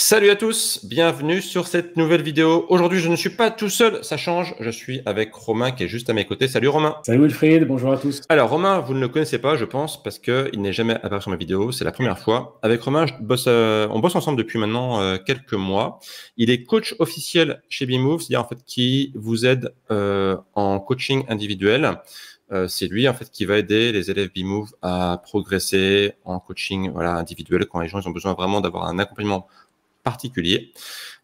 Salut à tous, bienvenue sur cette nouvelle vidéo. Aujourd'hui, je ne suis pas tout seul, ça change. Je suis avec Romain qui est juste à mes côtés. Salut Romain. Salut Wilfried, bonjour à tous. Alors Romain, vous ne le connaissez pas, je pense, parce qu'il n'est jamais apparu sur ma vidéo. C'est la première fois. Avec Romain, on bosse ensemble depuis maintenant quelques mois. Il est coach officiel chez BeMove, c'est-à-dire en fait qui vous aide en coaching individuel. C'est lui en fait qui va aider les élèves BeMove à progresser en coaching individuel quand les gens ils ont besoin vraiment d'avoir un accompagnement particulier.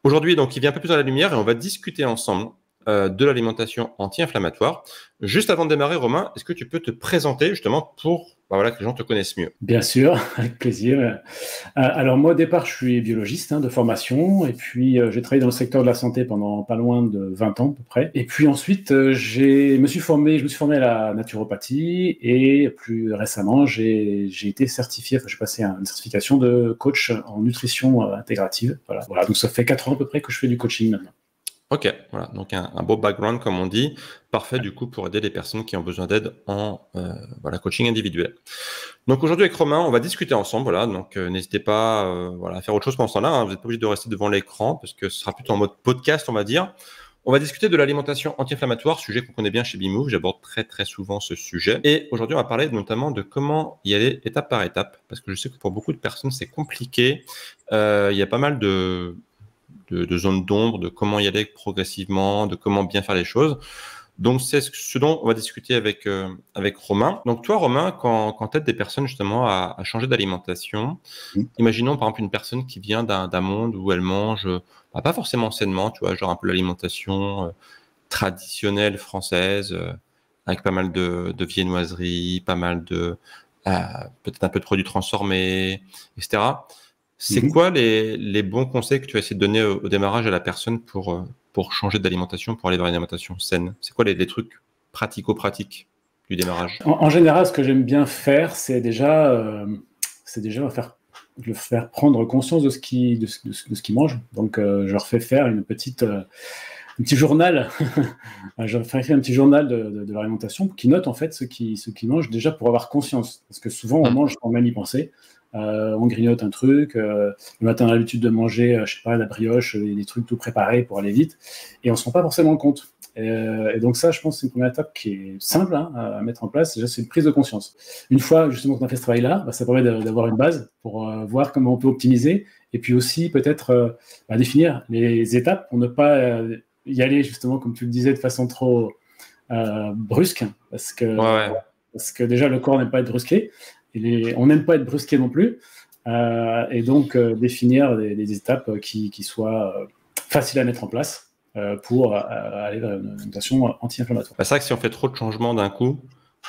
Aujourd'hui, donc, il vient un peu plus dans la lumière et on va discuter ensemble de l'alimentation anti-inflammatoire. Juste avant de démarrer, Romain, est-ce que tu peux te présenter justement pour que les gens te connaissent mieux? Bien sûr, avec plaisir. Alors moi au départ, je suis biologiste de formation et puis j'ai travaillé dans le secteur de la santé pendant pas loin de 20 ans à peu près. Et puis ensuite, je me suis formé à la naturopathie et plus récemment, j'ai été certifié, j'ai passé une certification de coach en nutrition intégrative. Voilà, donc ça fait 4 ans à peu près que je fais du coaching maintenant. Ok, voilà, donc un beau background comme on dit, parfait du coup pour aider les personnes qui ont besoin d'aide en coaching individuel. Donc aujourd'hui avec Romain, on va discuter ensemble, donc n'hésitez pas à faire autre chose pendant ce temps-là, vous n'êtes pas obligé de rester devant l'écran parce que ce sera plutôt en mode podcast on va dire. On va discuter de l'alimentation anti-inflammatoire, sujet qu'on connaît bien chez BeMove, j'aborde très très souvent ce sujet. Et aujourd'hui on va parler notamment de comment y aller étape par étape, parce que je sais que pour beaucoup de personnes c'est compliqué, il y a pas mal de zones d'ombre, de comment y aller progressivement, de comment bien faire les choses. Donc, c'est ce dont on va discuter avec Romain. Donc, toi, Romain, quand tu aides des personnes justement à changer d'alimentation, imaginons par exemple une personne qui vient d'un monde où elle mange pas forcément sainement, tu vois, genre un peu l'alimentation traditionnelle française, avec pas mal de viennoiseries, pas mal de peut-être un peu de produits transformés, etc. C'est quoi les bons conseils que tu vas essayer de donner au démarrage à la personne pour changer d'alimentation, pour aller vers une alimentation saine? C'est quoi les trucs pratico-pratiques du démarrage? En général, ce que j'aime bien faire, c'est déjà le faire prendre conscience de ce qu'il mange. Donc, je leur fais faire un petit journal. Je leur fais écrire un petit journal de l'alimentation qui note en fait ce qu'ils mangent déjà pour avoir conscience. Parce que souvent, on mange sans même y penser. On grignote un truc. Le matin, on a l'habitude de manger, je sais pas, la brioche, des trucs tout préparés pour aller vite. Et on se rend pas forcément compte. Et donc ça, je pense, c'est une première étape qui est simple à mettre en place. Déjà, c'est une prise de conscience. Une fois justement qu'on a fait ce travail-là, ça permet d'avoir une base pour voir comment on peut optimiser. Et puis aussi peut-être définir les étapes pour ne pas y aller justement, comme tu le disais, de façon trop brusque, parce que déjà le corps n'aime pas être brusqué. On n'aime pas être brusqué non plus. Et donc définir des étapes qui soient faciles à mettre en place pour aller vers une alimentation anti-inflammatoire. C'est vrai que si on fait trop de changements d'un coup,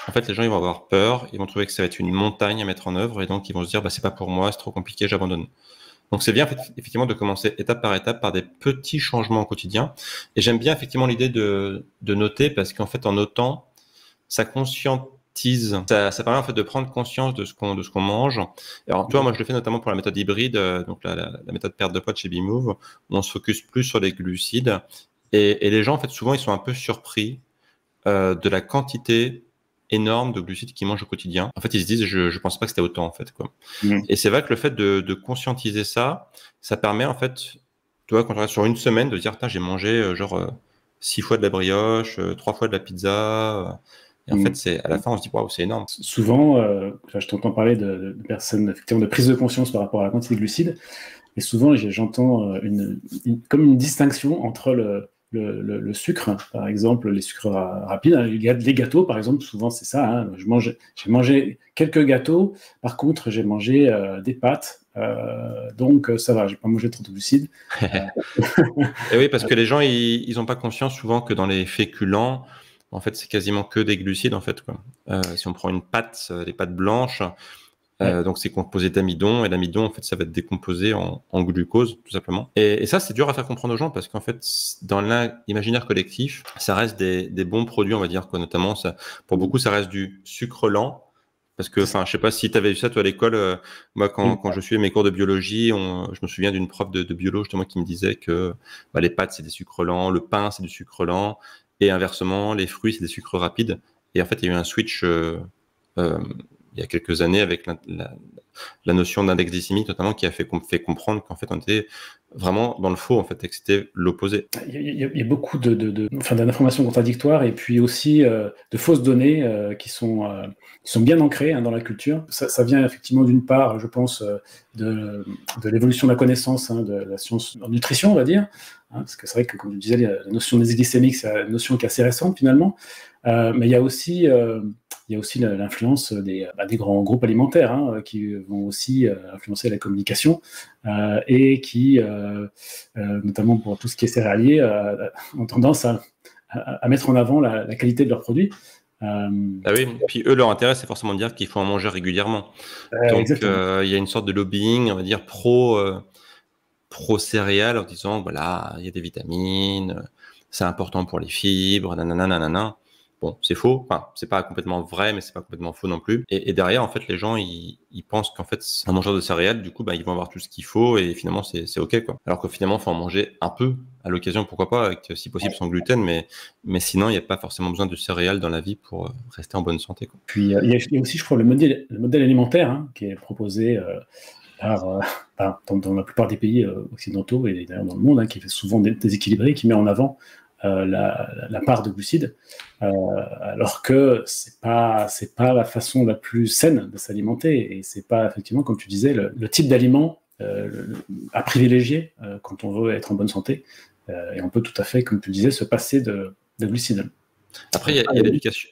en fait, les gens ils vont avoir peur, ils vont trouver que ça va être une montagne à mettre en œuvre et donc ils vont se dire c'est pas pour moi, c'est trop compliqué, j'abandonne. Donc c'est bien effectivement de commencer étape par des petits changements au quotidien. Et j'aime bien effectivement l'idée de noter parce qu'en fait en notant, ça conscientise, ça permet en fait de prendre conscience de ce qu'on mange. Alors toi, moi je le fais notamment pour la méthode hybride, donc la méthode perte de poids de chez BeMove, où on se focus plus sur les glucides. Et les gens en fait souvent ils sont un peu surpris de la quantité énorme de glucides qu'ils mangent au quotidien. En fait, ils se disent, je pense pas que c'était autant, en fait, quoi. Et c'est vrai que le fait de conscientiser ça permet, en fait, tu vois, quand tu regardes sur une semaine, de dire, j'ai mangé, 6 fois de la brioche, 3 fois de la pizza. Et en fait, à la fin, on se dit, waouh, c'est énorme. Souvent, je t'entends parler de personnes, effectivement, de prise de conscience par rapport à la quantité de glucides. Et souvent, j'entends comme une distinction entre le sucre, par exemple, les sucres rapides, les gâteaux, par exemple, souvent c'est ça. J'ai mangé quelques gâteaux, par contre, j'ai mangé des pâtes, donc ça va, j'ai pas mangé trop de glucides. Et oui, parce que les gens, ils ont pas conscience souvent que dans les féculents, en fait, c'est quasiment que des glucides, en fait, quoi. Si on prend une pâte, les pâtes blanches, donc c'est composé d'amidon, et l'amidon en fait ça va être décomposé en glucose tout simplement. Et ça c'est dur à faire comprendre aux gens parce qu'en fait dans l'imaginaire collectif ça reste des bons produits on va dire quoi, notamment ça, pour beaucoup ça reste du sucre lent. Parce que, je sais pas si tu avais vu ça toi à l'école, moi quand je suivais mes cours de biologie, je me souviens d'une prof de biolo justement qui me disait que les pâtes c'est des sucres lents, le pain c'est du sucre lent, et inversement les fruits c'est des sucres rapides. Et en fait il y a eu un switch il y a quelques années avec la notion d'index glycémique notamment qui a fait comprendre qu'en fait on était vraiment dans le faux, en fait, et que c'était l'opposé. Il y a beaucoup d'informations contradictoires et puis aussi de fausses données qui sont bien ancrées dans la culture. Ça vient effectivement d'une part, je pense, de l'évolution de la connaissance, de la science en nutrition, on va dire, parce que c'est vrai que, comme je disais, la notion des glycémiques, c'est une notion qui est assez récente finalement, mais il y a aussi l'influence des grands groupes alimentaires qui vont aussi influencer la communication et qui, notamment pour tout ce qui est céréalier, ont tendance à mettre en avant la qualité de leurs produits. Ah oui, puis eux, leur intérêt, c'est forcément de dire qu'il faut en manger régulièrement. Donc, il y a une sorte de lobbying, on va dire, pro-céréales en disant, voilà, il y a des vitamines, c'est important pour les fibres, nanana, nanana. Bon, c'est faux. Enfin, c'est pas complètement vrai, mais c'est pas complètement faux non plus. Et derrière, en fait, les gens, ils pensent qu'en fait, un mangeur de céréales, du coup, ils vont avoir tout ce qu'il faut et finalement, c'est OK, quoi. Alors que finalement, il faut en manger un peu à l'occasion, pourquoi pas, avec, si possible, sans gluten, mais sinon, il n'y a pas forcément besoin de céréales dans la vie pour rester en bonne santé, quoi. Puis, il y a aussi, je crois, le modèle alimentaire qui est proposé dans la plupart des pays occidentaux et d'ailleurs dans le monde, qui est souvent déséquilibré, qui met en avant la part de glucides, alors que c'est pas la façon la plus saine de s'alimenter et c'est pas effectivement, comme tu disais, le type d'aliment à privilégier quand on veut être en bonne santé, et on peut tout à fait, comme tu disais, se passer de glucides. Après, il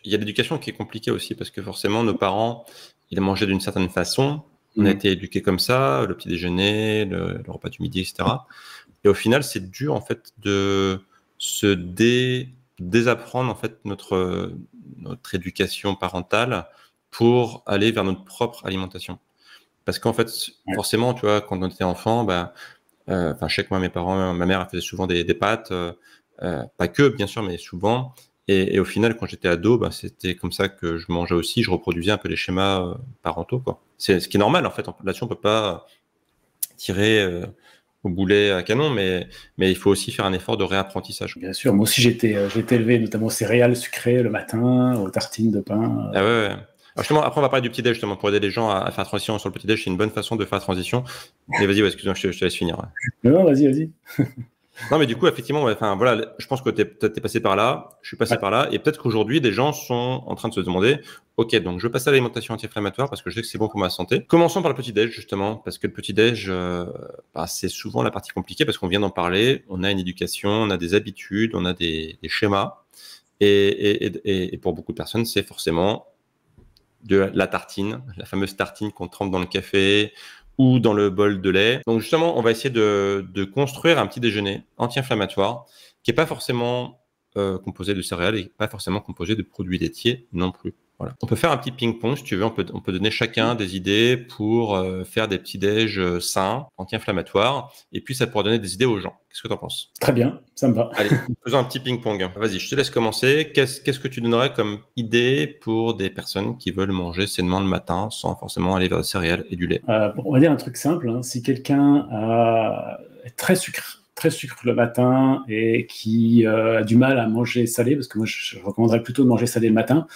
y a l'éducation qui est compliquée aussi parce que forcément, nos parents, ils mangeaient d'une certaine façon. On a été éduqués comme ça, le petit déjeuner, le repas du midi, etc. Et au final, c'est dur en fait de se désapprendre en fait notre éducation parentale pour aller vers notre propre alimentation. Parce qu'en fait, forcément, tu vois, quand on était enfant, je sais que moi, mes parents, ma mère, elle faisait souvent des pâtes, pas que, bien sûr, mais souvent. Et au final, quand j'étais ado, c'était comme ça que je mangeais aussi. Je reproduisais un peu les schémas parentaux, quoi. C'est ce qui est normal, en fait. Là-dessus, on peut pas tirer au boulet à canon, mais il faut aussi faire un effort de réapprentissage. Bien sûr, moi aussi j'ai été élevé notamment aux céréales sucrées le matin, aux tartines de pain. Ah ouais. Alors justement, après on va parler du petit-déj justement pour aider les gens à faire transition sur le petit-déj. C'est une bonne façon de faire transition. Mais vas-y, excuse-moi, je te laisse finir. Ouais. Non, vas-y. Non, mais du coup, effectivement, voilà, je pense que tu es passé par là, je suis passé par là, et peut-être qu'aujourd'hui, des gens sont en train de se demander, ok, donc je vais passer à l'alimentation anti-inflammatoire parce que je sais que c'est bon pour ma santé. Commençons par le petit-déj, justement, parce que le petit-déj, c'est souvent la partie compliquée parce qu'on vient d'en parler, on a une éducation, on a des habitudes, on a des schémas, et pour beaucoup de personnes, c'est forcément de la tartine, la fameuse tartine qu'on trempe dans le café, ou dans le bol de lait. Donc justement, on va essayer de construire un petit déjeuner anti-inflammatoire qui n'est pas forcément composé de céréales et pas forcément composé de produits laitiers non plus. Voilà. On peut faire un petit ping-pong si tu veux. On peut donner chacun des idées pour faire des petits déj sains, anti-inflammatoires, et puis ça pourra donner des idées aux gens. Qu'est-ce que tu en penses? Très bien, ça me va. Allez, faisons un petit ping-pong. Vas-y, je te laisse commencer. Qu'est-ce que tu donnerais comme idée pour des personnes qui veulent manger sainement le matin sans forcément aller vers des céréales et du lait? On va dire un truc simple. Si quelqu'un est très sucre le matin et qui a du mal à manger salé, parce que moi je recommanderais plutôt de manger salé le matin,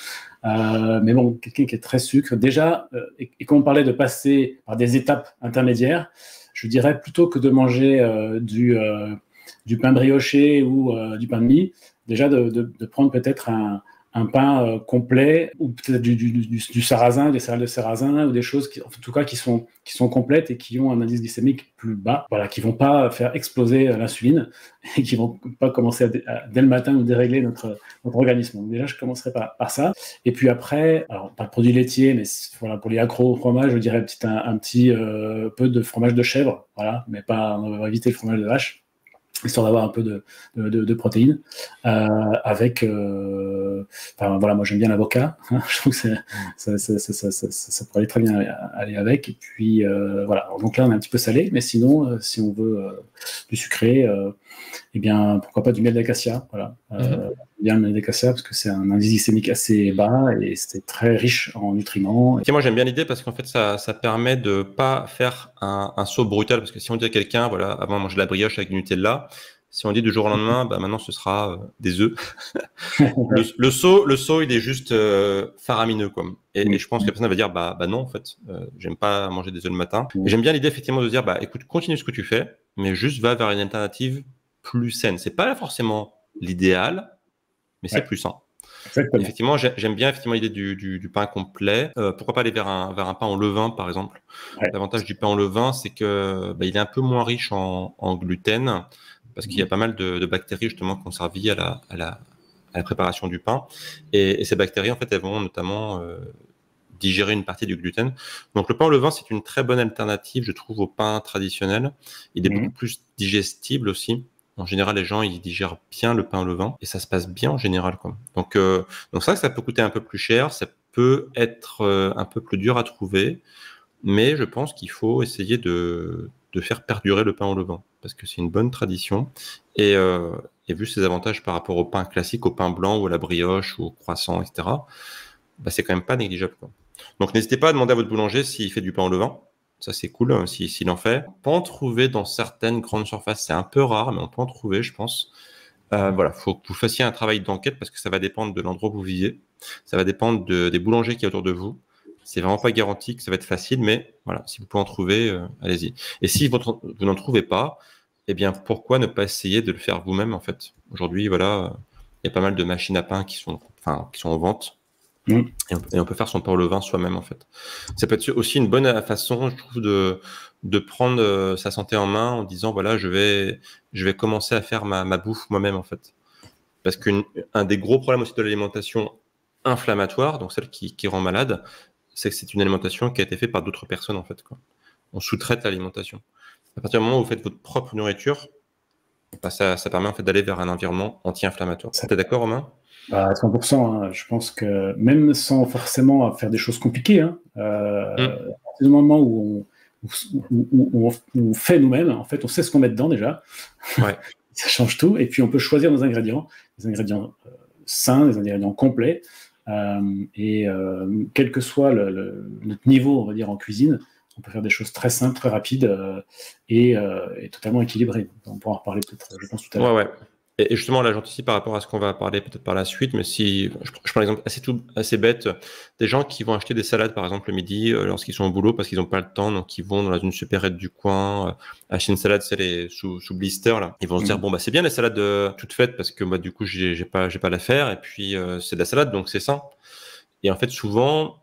mais bon, quelqu'un qui est très sucre, déjà, et quand on parlait de passer par des étapes intermédiaires, je dirais plutôt que de manger du pain brioché ou du pain de mie, déjà de prendre peut-être un pain complet ou peut-être du sarrasin, des céréales de sarrasin ou des choses en tout cas qui sont complètes et qui ont un indice glycémique plus bas, voilà, qui vont pas faire exploser l'insuline et qui vont pas commencer dès le matin nous dérégler notre organisme. Donc déjà, je commencerai par ça. Et puis après, alors pas de produits laitiers, mais voilà, pour les accros au fromage, je dirais un petit peu de fromage de chèvre, voilà, mais pas, on va éviter le fromage de vache, histoire d'avoir un peu de protéines, avec voilà, moi j'aime bien l'avocat, je trouve que ça pourrait très bien aller avec, et puis voilà, donc là on est un petit peu salé, mais sinon si on veut du sucré, eh bien pourquoi pas du miel d'acacia, voilà. Bien le miel d'acacia parce que c'est un indice glycémique assez bas et c'est très riche en nutriments. Okay, moi j'aime bien l'idée parce qu'en fait ça permet de pas faire un saut brutal, parce que si on dit à quelqu'un, voilà, avant manger de la brioche avec du Nutella, si on dit du jour au lendemain, maintenant ce sera des œufs. le saut il est juste faramineux, quoi. Et je pense que la personne va dire non, en fait j'aime pas manger des œufs le matin. Et j'aime bien l'idée effectivement de dire écoute, continue ce que tu fais, mais juste va vers une alternative plus saine. C'est pas forcément l'idéal, mais c'est plus sain. Exactement. Effectivement, j'aime bien effectivement l'idée du pain complet. Pourquoi pas aller vers un pain au levain, par exemple. L'avantage du pain au levain, c'est que il est un peu moins riche en gluten, parce qu'il y a pas mal de bactéries justement qui ont servi à la préparation du pain. Et ces bactéries, en fait, elles vont notamment digérer une partie du gluten. Donc le pain au levain, c'est une très bonne alternative, je trouve, au pain traditionnel. Il est beaucoup plus digestible aussi. En général, les gens, ils digèrent bien le pain au levain et ça se passe bien en général, quoi. Donc c'est vrai que ça peut coûter un peu plus cher, ça peut être un peu plus dur à trouver, mais je pense qu'il faut essayer de faire perdurer le pain au levain parce que c'est une bonne tradition et vu ses avantages par rapport au pain classique, au pain blanc ou à la brioche ou au croissant, etc., c'est quand même pas négligeable, quoi. Donc n'hésitez pas à demander à votre boulanger s'il fait du pain au levain. Ça, c'est cool, s'il en fait. On peut en trouver dans certaines grandes surfaces. C'est un peu rare, mais on peut en trouver, je pense. Voilà, faut que vous fassiez un travail d'enquête parce que ça va dépendre de l'endroit où vous vivez. Ça va dépendre des boulangers qui y a autour de vous. C'est vraiment pas garanti que ça va être facile, mais voilà, si vous pouvez en trouver, allez-y. Et si vous n'en trouvez pas, eh bien, pourquoi ne pas essayer de le faire vous-même, en fait? Aujourd'hui, voilà, il y a pas mal de machines à pain qui sont en vente. Et on peut faire son pain au levain soi-même, en fait. Ça peut être aussi une bonne façon, je trouve, de prendre sa santé en main en disant, voilà, je vais commencer à faire ma bouffe moi-même, en fait. Parce qu'un des gros problèmes aussi de l'alimentation inflammatoire, donc celle qui rend malade, c'est que c'est une alimentation qui a été faite par d'autres personnes, en fait, quoi. On sous-traite l'alimentation. À partir du moment où vous faites votre propre nourriture, ça permet, en fait, d'aller vers un environnement anti-inflammatoire. T'es d'accord, Romain? À 100%, hein. Je pense que même sans forcément faire des choses compliquées, à partir du moment où on fait nous-mêmes, en fait, on sait ce qu'on met dedans déjà. Ouais. Ça change tout. Et puis, on peut choisir nos ingrédients, des ingrédients sains, des ingrédients complets. Quel que soit notre niveau, on va dire, en cuisine, on peut faire des choses très simples, très rapides et totalement équilibrées. On pourra en reparler peut-être, je pense, tout à l'heure. Ouais. Et justement, là, j'anticipe par rapport à ce qu'on va parler peut-être par la suite, mais si je prends l'exemple assez bête, des gens qui vont acheter des salades, par exemple, le midi, lorsqu'ils sont au boulot parce qu'ils n'ont pas le temps, donc ils vont dans une supérette du coin, acheter une salade, c'est les sous blister, là. Ils vont se dire, bon, c'est bien les salades toutes faites parce que, du coup, j'ai pas la faire, et puis, c'est de la salade, donc c'est sain. Et en fait, souvent,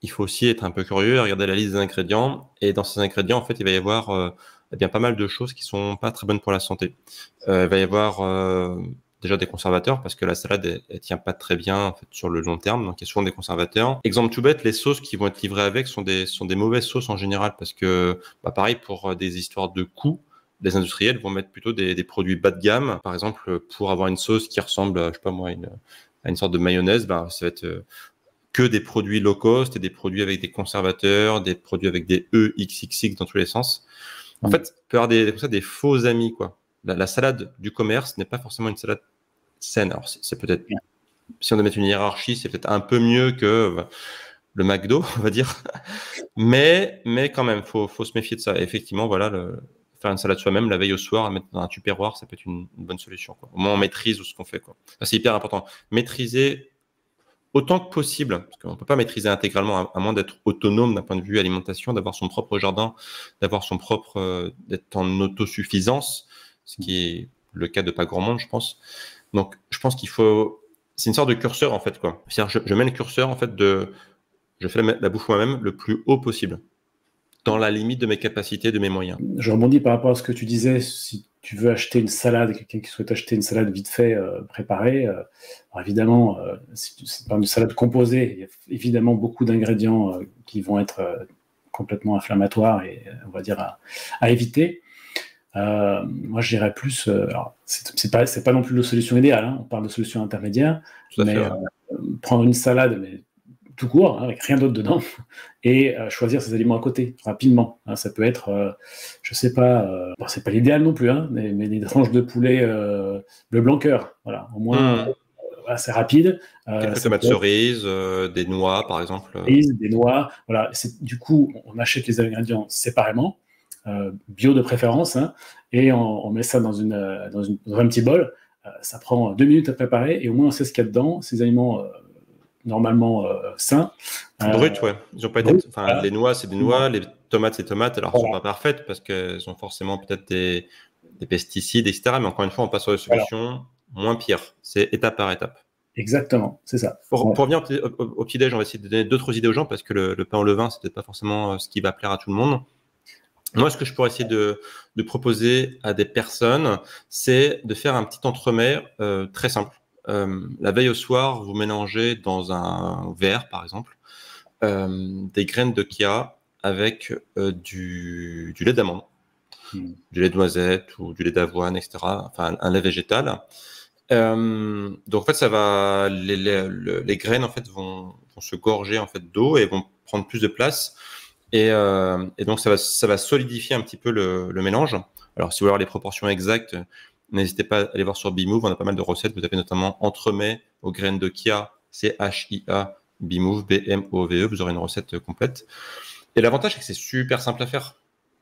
il faut aussi être un peu curieux, regarder la liste des ingrédients, et dans ces ingrédients, en fait, il va y avoir, pas mal de choses qui sont pas très bonnes pour la santé. Il va y avoir déjà des conservateurs parce que la salade elle tient pas très bien, en fait, sur le long terme, donc il y a souvent des conservateurs. Exemple tout bête, les sauces qui vont être livrées avec sont des mauvaises sauces en général parce que pareil pour des histoires de coûts, les industriels vont mettre plutôt des produits bas de gamme. Par exemple, pour avoir une sauce qui ressemble à, je sais pas moi, à une sorte de mayonnaise, ça va être que des produits low cost et des produits avec des conservateurs, des produits avec des EXXX dans tous les sens. En fait, il peut y avoir des faux amis, quoi. La salade du commerce n'est pas forcément une salade saine. Alors, c'est peut-être, si on doit mettre une hiérarchie, c'est peut-être un peu mieux que le McDo, on va dire. Mais quand même, faut se méfier de ça. Et effectivement, voilà, faire une salade soi-même la veille au soir, mettre dans un tupperware, ça peut être une bonne solution, quoi. Au moins, on maîtrise ce qu'on fait, quoi. Ça, c'est hyper important. Maîtriser autant que possible, parce qu'on ne peut pas maîtriser intégralement, à moins d'être autonome d'un point de vue alimentation, d'avoir son propre jardin, d'avoir son propre, d'être en autosuffisance, ce qui est le cas de pas grand monde, je pense. Donc, je pense qu'il faut, c'est une sorte de curseur, en fait, quoi. C'est-à-dire, je mets le curseur, en fait, je fais la bouffe moi-même le plus haut possible, dans la limite de mes capacités, de mes moyens. Je rebondis par rapport à ce que tu disais, si tu veux acheter une salade, quelqu'un qui souhaite acheter une salade vite fait, préparée, alors évidemment, si c'est pas une salade composée, il y a évidemment beaucoup d'ingrédients qui vont être complètement inflammatoires et, on va dire, à éviter. Moi, je dirais plus, alors, c'est pas non plus la solution idéale, hein, on parle de solution intermédiaire, mais prendre une salade, mais tout court, hein, avec rien d'autre dedans, et choisir ses aliments à côté, rapidement. Hein, ça peut être, je sais pas, bon, c'est pas l'idéal non plus, hein, mais des tranches de poulet bleu blanc cœur, voilà, au moins, c'est rapide. Quelques tomates cerises, des noix, par exemple. Des noix, voilà. Du coup, on achète les ingrédients séparément, bio de préférence, hein, et on met ça dans un petit bol. Ça prend 2 minutes à préparer, et au moins on sait ce qu'il y a dedans. Ces aliments normalement sains. Brut, ouais. Ils ont pas été. Brut, Enfin, voilà. les noix, c'est des noix. Les tomates, c'est tomates. Alors, elles sont Voilà. pas parfaites parce qu'elles ont forcément peut-être des pesticides, etc. Mais encore une fois, on passe sur des Voilà. solutions moins pires. C'est étape par étape. Exactement, c'est ça. Pour Bon. revenir au petit-déj, on va essayer de donner d'autres idées aux gens parce que le pain au levain, c'est peut-être pas forcément ce qui va plaire à tout le monde. Moi, ce que je pourrais essayer de proposer à des personnes, c'est de faire un petit entremets très simple. La veille au soir, vous mélangez dans un verre, par exemple, des graines de chia avec du lait d'amande, du lait de noisette ou du lait d'avoine, etc. Enfin, un lait végétal. Donc en fait, les graines en fait vont se gorger en fait d'eau et vont prendre plus de place. Et donc ça va solidifier un petit peu le mélange. Alors si vous voulez avoir les proportions exactes, n'hésitez pas à aller voir sur Bimove. On a pas mal de recettes. Vous tapez notamment entremets aux graines de chia, chia, Bimove, Bmove. Vous aurez une recette complète. Et l'avantage c'est que c'est super simple à faire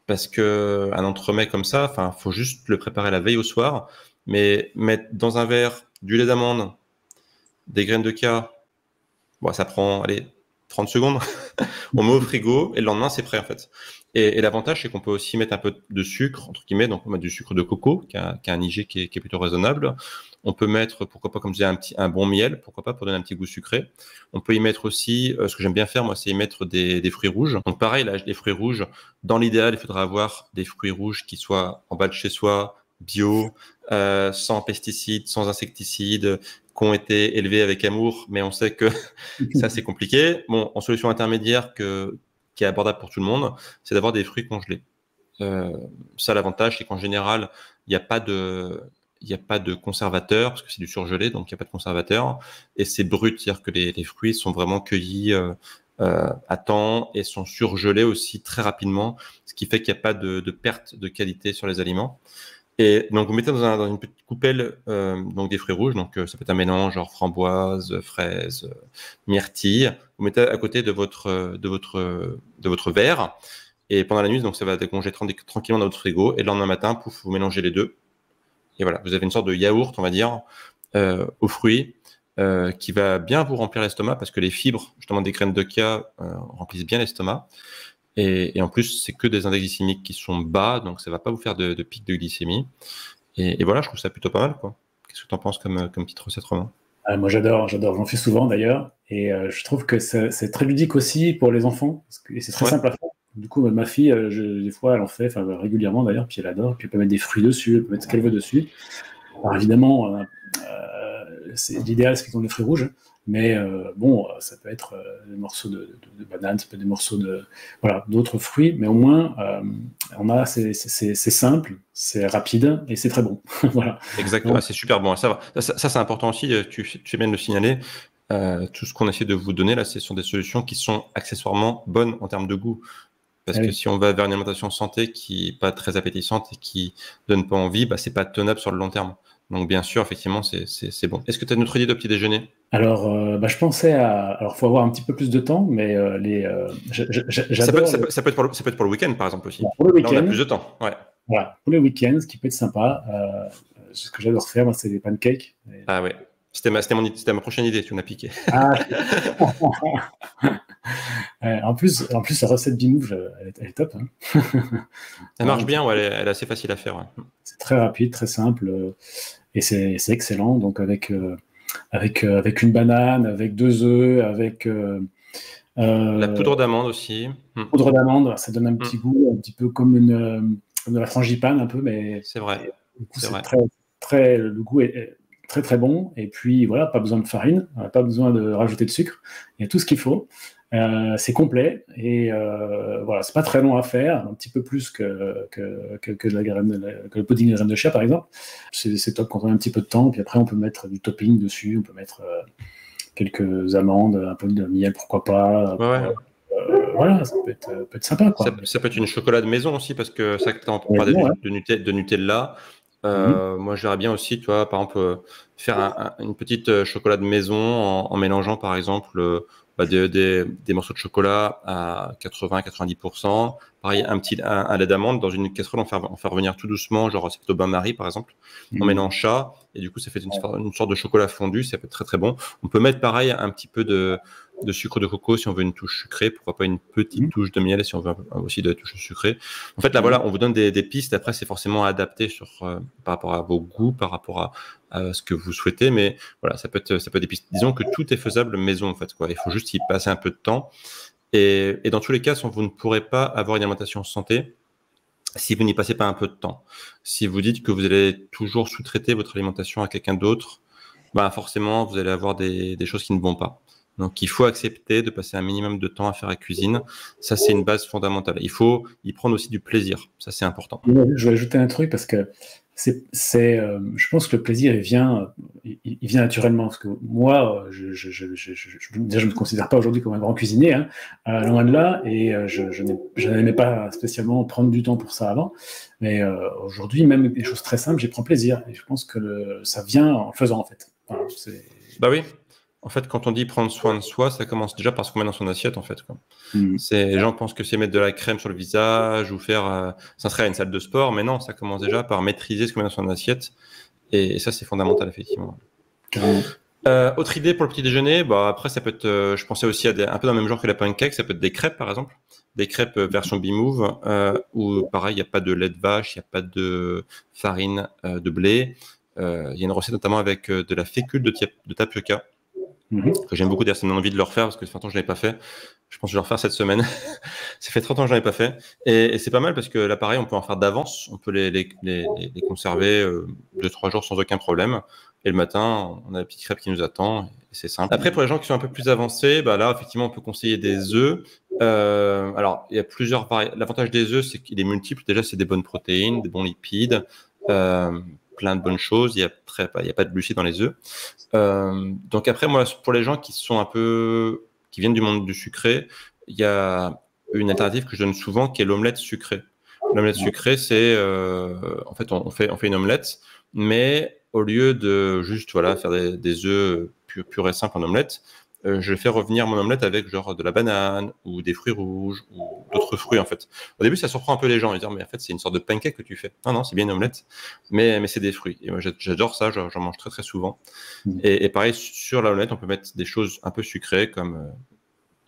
parce que un entremets comme ça, enfin, faut juste le préparer la veille au soir, mais mettre dans un verre du lait d'amande, des graines de chia. Bon, ça prend, allez, 30 secondes. On met au frigo et le lendemain, c'est prêt en fait. Et l'avantage, c'est qu'on peut aussi mettre un peu de sucre, entre guillemets. Donc, on met du sucre de coco, qui a un IG qui est plutôt raisonnable. On peut mettre, pourquoi pas, comme je disais, un bon miel, pourquoi pas, pour donner un petit goût sucré. On peut y mettre aussi, ce que j'aime bien faire, moi, c'est y mettre des fruits rouges. Donc, pareil, là, les fruits rouges, dans l'idéal, il faudra avoir des fruits rouges qui soient en bas de chez soi, bio, sans pesticides, sans insecticides, qui ont été élevés avec amour, mais on sait que ça, c'est compliqué. Bon, en solution intermédiaire qui est abordable pour tout le monde, c'est d'avoir des fruits congelés. Ça, l'avantage, c'est qu'en général, il n'y a pas de conservateur, parce que c'est du surgelé, donc il n'y a pas de conservateur. Et c'est brut, c'est-à-dire que les fruits sont vraiment cueillis à temps et sont surgelés aussi très rapidement, ce qui fait qu'il n'y a pas de perte de qualité sur les aliments. Et donc, vous mettez dans une petite coupelle donc des fruits rouges. Donc, ça peut être un mélange genre framboise, fraise, myrtille. Vous mettez à côté de votre verre. Et pendant la nuit, donc ça va décongeler tranquillement dans votre frigo. Et le lendemain matin, pouf, vous mélangez les deux. Et voilà, vous avez une sorte de yaourt, on va dire, aux fruits, qui va bien vous remplir l'estomac parce que les fibres, justement, des graines de chia remplissent bien l'estomac. Et en plus, c'est que des index glycémiques qui sont bas, donc ça va pas vous faire de pic de glycémie. Et voilà, je trouve ça plutôt pas mal, quoi. Qu'est-ce que tu en penses comme petite recette, Romain? Moi j'adore, j'en fais souvent d'ailleurs, et je trouve que c'est très ludique aussi pour les enfants, et c'est très simple à faire. Du coup, ma fille, des fois, elle en fait, enfin régulièrement d'ailleurs, puis elle adore, puis elle peut mettre des fruits dessus, elle peut mettre ce qu'elle veut dessus. Alors évidemment, l'idéal c'est qu'ils ont des fruits rouges, mais bon, ça peut être des morceaux de banane, ça peut être des morceaux d'autres fruits, mais au moins c'est simple, c'est rapide et c'est très bon. Voilà. Exactement, c'est super bon. Ça, c'est important aussi. Tu fais bien de le signaler. Tout ce qu'on essaie de vous donner là, ce sont des solutions qui sont accessoirement bonnes en termes de goût. Parce que si on va vers une alimentation santé qui n'est pas très appétissante et qui donne pas envie, c'est pas tenable sur le long terme. Donc bien sûr, effectivement, c'est bon. Est-ce que tu as une autre idée de petit déjeuner? Alors, je pensais à. Alors, faut avoir un petit peu plus de temps, mais j'adore. Ça peut être pour le week-end, par exemple aussi. Pour le Là, on a week-end. plus de temps. Ouais. Voilà, pour le week-end, ce qui peut être sympa. Ce que j'adore faire, moi, c'est des pancakes. Ah ouais. C'était ma prochaine idée, tu m'as piqué. Ah. En plus, la recette Bimove, elle est top. Hein. Elle marche bien, ouais, elle est assez facile à faire. Ouais. C'est très rapide, très simple, et c'est excellent. Donc avec une banane, avec 2 œufs, avec la poudre d'amande aussi. Poudre d'amande, ça donne un petit goût, un petit peu comme de la frangipane un peu, mais c'est vrai. Du coup, le goût est très très bon. Et puis voilà, pas besoin de farine, pas besoin de rajouter de sucre. Il y a tout ce qu'il faut. C'est complet et voilà, c'est pas très long à faire, un petit peu plus que le pudding de graines de chia par exemple. C'est top quand on a un petit peu de temps. Puis après, on peut mettre du topping dessus, on peut mettre quelques amandes, un peu de miel, pourquoi pas. Voilà, ça peut être sympa. Quoi. Ça peut être une chocolat de maison aussi, parce que ça, tu parles de Nutella. Moi, j'aimerais bien aussi, tu vois, par exemple, faire une petite chocolat de maison en mélangeant, par exemple, des morceaux de chocolat à 80-90%. Pareil, un lait d'amande dans une casserole, on fait revenir tout doucement, genre c'est plutôt bain-marie par exemple. On mélange ça et du coup ça fait une sorte de chocolat fondu, ça peut être très très bon. On peut mettre pareil un petit peu de sucre de coco si on veut une touche sucrée, pourquoi pas une petite touche de miel si on veut aussi de la touche sucrée. En fait là voilà, on vous donne des pistes, après c'est forcément adapté par rapport à vos goûts, par rapport à ce que vous souhaitez, mais voilà, ça peut être des pistes. Disons que tout est faisable maison en fait, quoi. Il faut juste y passer un peu de temps. Et dans tous les cas, vous ne pourrez pas avoir une alimentation santé si vous n'y passez pas un peu de temps. Si vous dites que vous allez toujours sous-traiter votre alimentation à quelqu'un d'autre, bah forcément, vous allez avoir des choses qui ne vont pas. Donc, il faut accepter de passer un minimum de temps à faire la cuisine. Ça, c'est une base fondamentale. Il faut y prendre aussi du plaisir. Ça, c'est important. Je vais ajouter un truc parce que je pense que le plaisir, il vient naturellement. Parce que moi, déjà, je ne me considère pas aujourd'hui comme un grand cuisinier, hein, loin de là, et je n'aimais pas spécialement prendre du temps pour ça avant. Mais aujourd'hui, même des choses très simples, j'y prends plaisir. Et je pense que ça vient en le faisant, en fait. Voilà, bah oui. En fait, quand on dit prendre soin de soi, ça commence déjà par ce qu'on met dans son assiette, en fait, quoi. Les gens pensent que c'est mettre de la crème sur le visage ou s'inscrire à une salle de sport, mais non, ça commence déjà par maîtriser ce qu'on met dans son assiette. Et ça, c'est fondamental, effectivement. Autre idée pour le petit déjeuner, bah après, ça peut être, je pensais aussi un peu dans le même genre que la pancake, ça peut être des crêpes, par exemple. Des crêpes version B-Move, où pareil, il n'y a pas de lait de vache, il n'y a pas de farine de blé. Il y a une recette notamment avec de la fécule de tapioca. Que j'aime beaucoup, d'ailleurs, ça me donne envie de le refaire parce que ça fait longtemps que je ne l'avais pas fait. Je pense que je vais le refaire cette semaine. Ça fait 30 ans que je n'en ai pas fait. Et c'est pas mal parce que là, pareil, on peut en faire d'avance. On peut les conserver 2-3 jours sans aucun problème. Et le matin, on a la petite crêpe qui nous attend. Et c'est simple. Après, pour les gens qui sont un peu plus avancés, bah là, effectivement, on peut conseiller des œufs. Alors, il y a plusieurs variétés. L'avantage des œufs, c'est qu'il est multiple. Déjà, c'est des bonnes protéines, des bons lipides. Plein de bonnes choses. Il y a pas de glucides dans les œufs. Donc après, moi, pour les gens qui viennent du monde du sucré, il y a une alternative que je donne souvent qui est l'omelette sucrée. L'omelette sucrée, c'est en fait on fait une omelette, mais au lieu de juste faire des œufs purs et simples en omelette, je fais revenir mon omelette avec genre de la banane ou des fruits rouges ou d'autres fruits en fait. Au début, ça surprend un peu les gens, ils disent mais en fait c'est une sorte de pancake que tu fais. Non, c'est bien une omelette, mais c'est des fruits. Et moi j'adore ça, j'en mange très très souvent. Et pareil sur la omelette, on peut mettre des choses un peu sucrées comme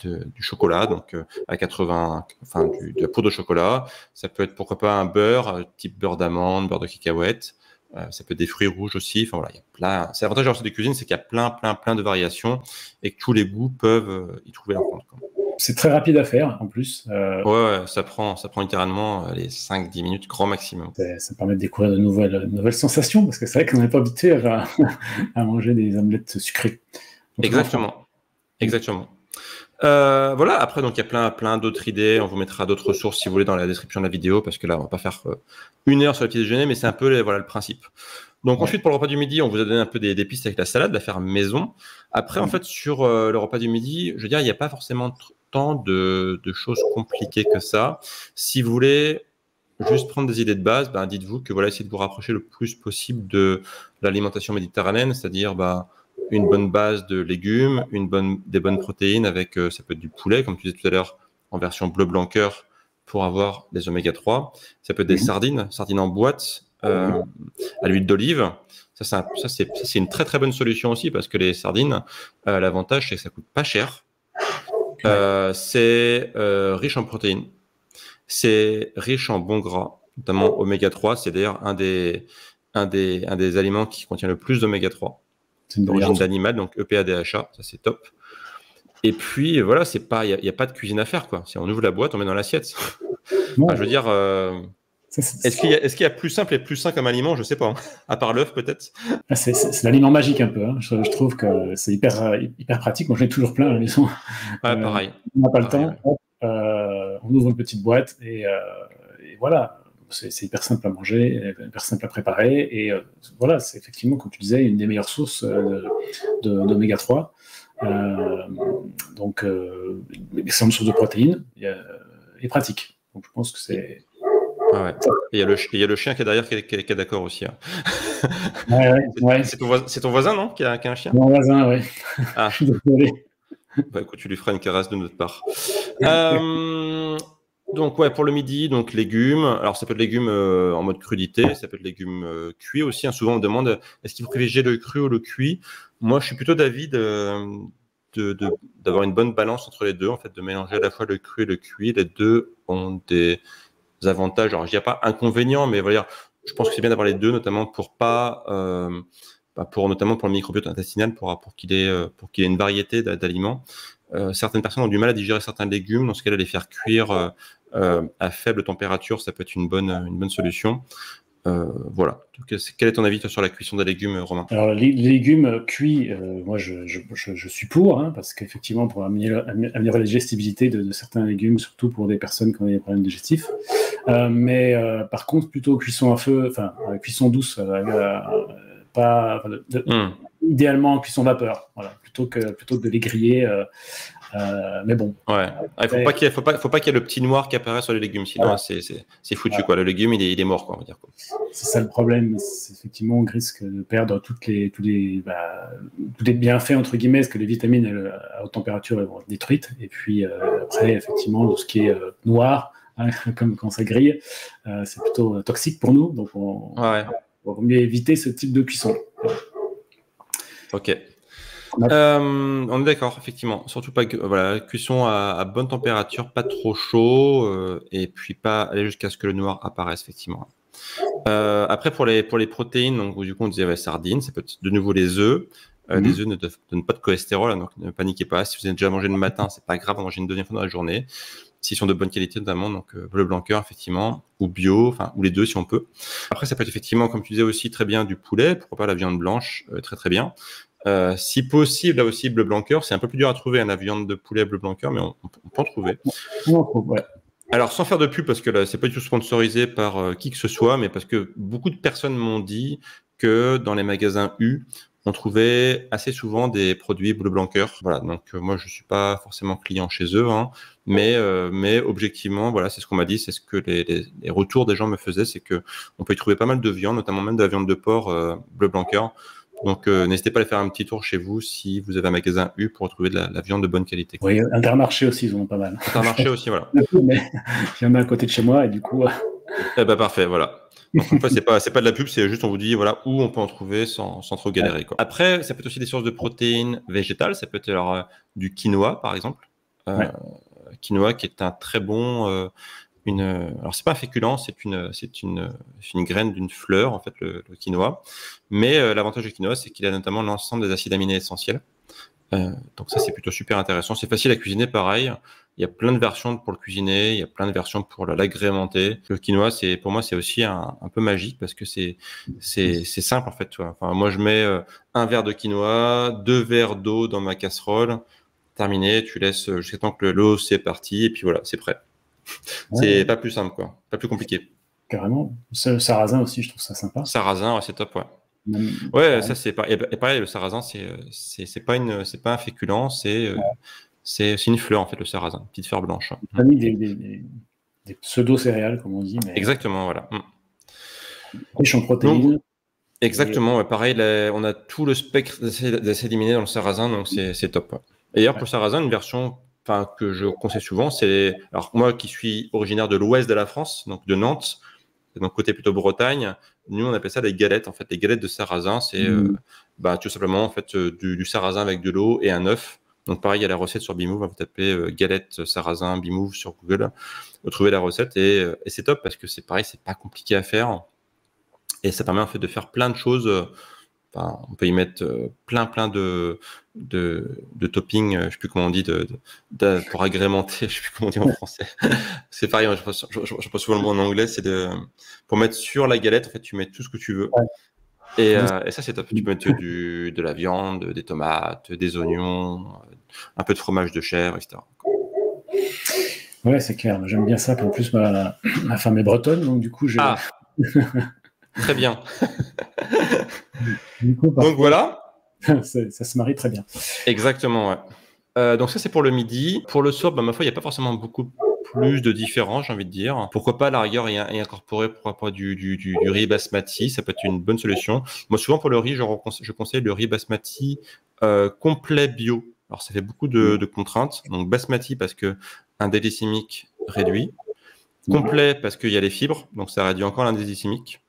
du chocolat, donc à 80, de la poudre de chocolat. Ça peut être pourquoi pas un beurre, type beurre d'amande, beurre de cacahuète. Ça peut être des fruits rouges aussi. Enfin voilà, il y a plein. C'est l'avantage de la recette de cuisine, c'est qu'il y a plein de variations et que tous les goûts peuvent y trouver leur compte. C'est très rapide à faire en plus. Ouais, ça prend littéralement les 5-10 minutes grand maximum. Ça permet de découvrir de nouvelles sensations parce que c'est vrai qu'on n'est pas habitué à manger des omelettes sucrées. Donc, Exactement. Voilà, après, donc il y a plein d'autres idées. On vous mettra d'autres ressources si vous voulez dans la description de la vidéo parce que là, on va pas faire 1 heure sur le petit déjeuner, mais c'est un peu le principe. Donc ensuite, pour le repas du midi, on vous a donné un peu des pistes avec la salade, la faire maison. Après, en fait, sur le repas du midi, je veux dire, il n'y a pas forcément tant de choses compliquées que ça. Si vous voulez juste prendre des idées de base, dites-vous que essayez de vous rapprocher le plus possible de l'alimentation méditerranéenne, c'est-à-dire une bonne base de légumes, des bonnes protéines avec, ça peut être du poulet, comme tu disais tout à l'heure, en version bleu blanc cœur pour avoir des oméga 3. Ça peut être des sardines en boîte à l'huile d'olive. Ça, c'est une très très bonne solution aussi parce que les sardines, l'avantage c'est que ça coûte pas cher. C'est riche en protéines. C'est riche en bons gras, notamment oméga 3. C'est d'ailleurs un des aliments qui contient le plus d'oméga 3. D'origine d'animal, donc EPA, DHA, ça c'est top. Et puis voilà, il n'y a pas de cuisine à faire, quoi. Si on ouvre la boîte, on met dans l'assiette. Je veux dire, est-ce qu'il y a plus simple et plus sain comme aliment? Je sais pas, hein. À part l'œuf peut-être. C'est l'aliment magique un peu. Hein. Je trouve que c'est hyper pratique. Moi, j'en ai toujours plein à la maison. Pareil. On n'a pas le temps. On ouvre une petite boîte et voilà. C'est hyper simple à manger, hyper simple à préparer. Et voilà, c'est effectivement, comme tu disais, une des meilleures sources d'oméga 3. Donc, excellente source de protéines et pratique. Donc, je pense que c'est... Il y a le chien qui est derrière qui est d'accord aussi. Hein. Ouais. C'est ton voisin, non, qui a un chien? Mon voisin, oui. Ah. Je suis désolé. Bah, écoute, tu lui feras une caresse de notre part. Donc, ouais, pour le midi, donc légumes. Alors, ça peut être légumes en mode crudité, ça peut être légumes cuits aussi. Hein. Souvent, on me demande est-ce qu'il faut privilégier le cru ou le cuit. Moi, je suis plutôt d'avis d'avoir une bonne balance entre les deux, en fait, de mélanger à la fois le cru et le cuit. Les deux ont des avantages. Alors, je dirais pas inconvénients, mais voilà, je pense que c'est bien d'avoir les deux, notamment notamment pour le microbiote intestinal, pour qu'il ait une variété d'aliments. Certaines personnes ont du mal à digérer certains légumes. Dans ce cas-là, les faire cuire à faible température, ça peut être une bonne solution. Voilà. Donc, quel est ton avis toi, sur la cuisson des légumes, Romain? Alors, les légumes cuits, moi, je suis pour, hein, parce qu'effectivement, pour améliorer la digestibilité de certains légumes, surtout pour des personnes qui ont des problèmes digestifs. Mais par contre, plutôt cuisson à feu, enfin, cuisson douce, idéalement cuisson vapeur, voilà, plutôt que de les griller. Mais bon. Ouais. Il faut pas qu'il y ait le petit noir qui apparaît sur les légumes, sinon voilà. C'est foutu, voilà. Quoi. Le légume, il est mort, quoi, on va dire. Quoi. C'est ça le problème. Effectivement, on risque de perdre tous les bienfaits, entre guillemets, parce que les vitamines à haute température elles vont être détruites. Et puis après, effectivement, tout ce qui est noir, hein, comme quand ça grille, c'est plutôt toxique pour nous. Donc, on vaut mieux éviter ce type de cuisson. Ok. On est d'accord, effectivement. Surtout pas voilà, cuisson à bonne température, pas trop chaud, et puis pas aller jusqu'à ce que le noir apparaisse, effectivement. Après, pour les protéines, donc du coup, on disait sardines, ça peut être de nouveau les œufs. Les œufs ne donnent pas de cholestérol, donc ne paniquez pas. Si vous avez déjà mangé le matin, c'est pas grave, manger une deuxième fois dans la journée. S'ils sont de bonne qualité, notamment, donc bleu blanc cœur, effectivement, ou bio, ou les deux si on peut. Après, ça peut être effectivement, comme tu disais aussi, très bien du poulet, pourquoi pas la viande blanche, très très bien. Si possible, là aussi, bleu blanc cœur, c'est un peu plus dur à trouver, la viande de poulet bleu blanc cœur, mais on peut en trouver. Ouais. Alors, sans faire de pub, parce que là, c'est pas du tout sponsorisé par qui que ce soit, mais parce que beaucoup de personnes m'ont dit que dans les magasins U, on trouvait assez souvent des produits bleu blanc cœur. Voilà, donc moi, je suis pas forcément client chez eux, hein, mais objectivement, voilà, c'est ce qu'on m'a dit, c'est ce que les retours des gens me faisaient, c'est que on peut y trouver pas mal de viande, notamment même de la viande de porc bleu blanc cœur. Donc, n'hésitez pas à aller faire un petit tour chez vous si vous avez un magasin U pour retrouver de la viande de bonne qualité. Oui, Intermarché aussi, ils en ont pas mal. Intermarché aussi, voilà. Mais il y en a à côté de chez moi et du coup. Eh ben parfait, voilà. Donc, en fait, c'est pas de la pub, c'est juste on vous dit voilà où on peut en trouver sans trop galérer. Quoi. Après, ça peut être aussi des sources de protéines végétales. Ça peut être alors, du quinoa, par exemple. Quinoa qui est un très bon. Alors c'est pas un féculent, c'est une graine d'une fleur en fait le quinoa. Mais l'avantage du quinoa, c'est qu'il a notamment l'ensemble des acides aminés essentiels. Donc ça c'est plutôt super intéressant. C'est facile à cuisiner, pareil. Il y a plein de versions pour le cuisiner, il y a plein de versions pour l'agrémenter. Le quinoa, pour moi, c'est aussi un peu magique parce que c'est simple en fait. Enfin, moi, je mets un verre de quinoa, 2 verres d'eau dans ma casserole, terminé. Tu laisses jusqu'à temps que l'eau c'est parti et puis voilà, c'est prêt. C'est pas plus simple, quoi. Pas plus compliqué. Carrément. Sarrasin aussi, je trouve ça sympa. Sarrasin, c'est top, ouais. Ouais, ça c'est pareil. Et pareil, le sarrasin, c'est pas un féculent, c'est une fleur en fait, le sarrasin, petite fleur blanche. Famille des pseudo-céréales, comme on dit. Mais... Exactement, voilà. Riche en protéines. Donc, exactement, ouais, pareil, on a tout le spectre d'acides aminés dans le sarrasin, donc c'est top. Ouais. Et d'ailleurs, pour le sarrasin, une version que je conseille souvent, c'est... Alors, moi qui suis originaire de l'ouest de la France, donc de Nantes, donc côté plutôt Bretagne, nous, on appelle ça des galettes. En fait, les galettes de sarrasin, c'est tout simplement en fait, du sarrasin avec de l'eau et un œuf. Donc, pareil, il y a la recette sur Bimove. Vous tapez galette sarrasin Bimove sur Google. Vous trouvez la recette et c'est top parce que c'est pareil, c'est pas compliqué à faire. Et ça permet en fait de faire plein de choses. On peut y mettre plein de toppings, je sais plus comment on dit, pour agrémenter, je sais plus comment on dit en français. C'est pareil, je pense souvent le mot en anglais, c'est pour mettre sur la galette, en fait, tu mets tout ce que tu veux. Ouais. Et ça, c'est top. Tu peux mettre de la viande, des tomates, des oignons, un peu de fromage de chèvre, etc. Ouais, c'est clair. J'aime bien ça. En plus, ma femme est bretonne, donc du coup, Très bien. Du coup, donc voilà. Ça se marie très bien. Exactement, ouais. Donc ça, c'est pour le midi. Pour le soir, ma foi, il n'y a pas forcément beaucoup plus de différence, j'ai envie de dire. Pourquoi pas, à la rigueur, y incorporer du riz basmati. Ça peut être une bonne solution. Moi, souvent, pour le riz, je conseille le riz basmati complet bio. Alors, ça fait beaucoup de contraintes. Donc, basmati parce que indice glycémique réduit. Complet parce qu'il y a les fibres, donc ça réduit encore l'indice glycémique.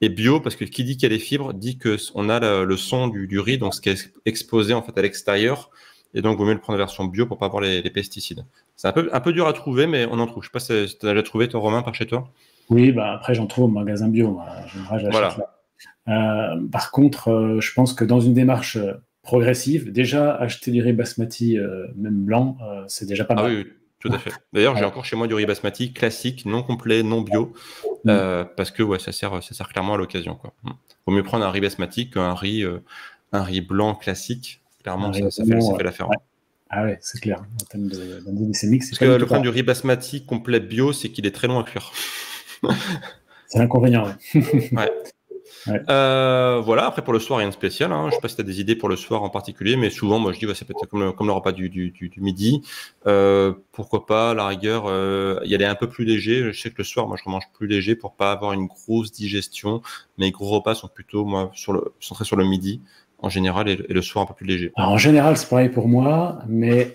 Et bio parce que qui dit qu'il y a les fibres dit qu'on a le son du riz, donc ce qui est exposé en fait à l'extérieur. Et donc, il vaut mieux le prendre en version bio pour pas avoir les pesticides. C'est un peu dur à trouver, mais on en trouve. Je sais pas si tu as déjà trouvé, toi, Romain, par chez toi. Oui, bah après, j'en trouve au magasin bio. En général, j'achète là. Par contre, je pense que dans une démarche progressive, déjà, acheter du riz basmati, même blanc, c'est déjà pas mal. Oui, tout à fait. D'ailleurs, j'ai encore chez moi du riz basmati classique, non complet, non bio, parce que ça sert clairement à l'occasion, quoi. Vaut mieux prendre un riz basmati qu'un riz blanc classique. Clairement, ça fait l'affaire. Ouais. Ah ouais, c'est clair. En termes d'indice glycémique, c'est parce que le problème du riz basmati complet bio, c'est qu'il est très long à cuire. C'est l'inconvénient, ouais. Voilà, après pour le soir, rien de spécial. Je ne sais pas si tu as des idées pour le soir en particulier, mais souvent, moi je dis, ça peut être comme le repas du midi. Pourquoi pas, à la rigueur, y aller un peu plus léger. Je sais que le soir, moi je mange plus léger pour pas avoir une grosse digestion. Mes gros repas sont plutôt centrés sur le midi en général et le soir un peu plus léger. Alors, en général, c'est pareil pour moi, mais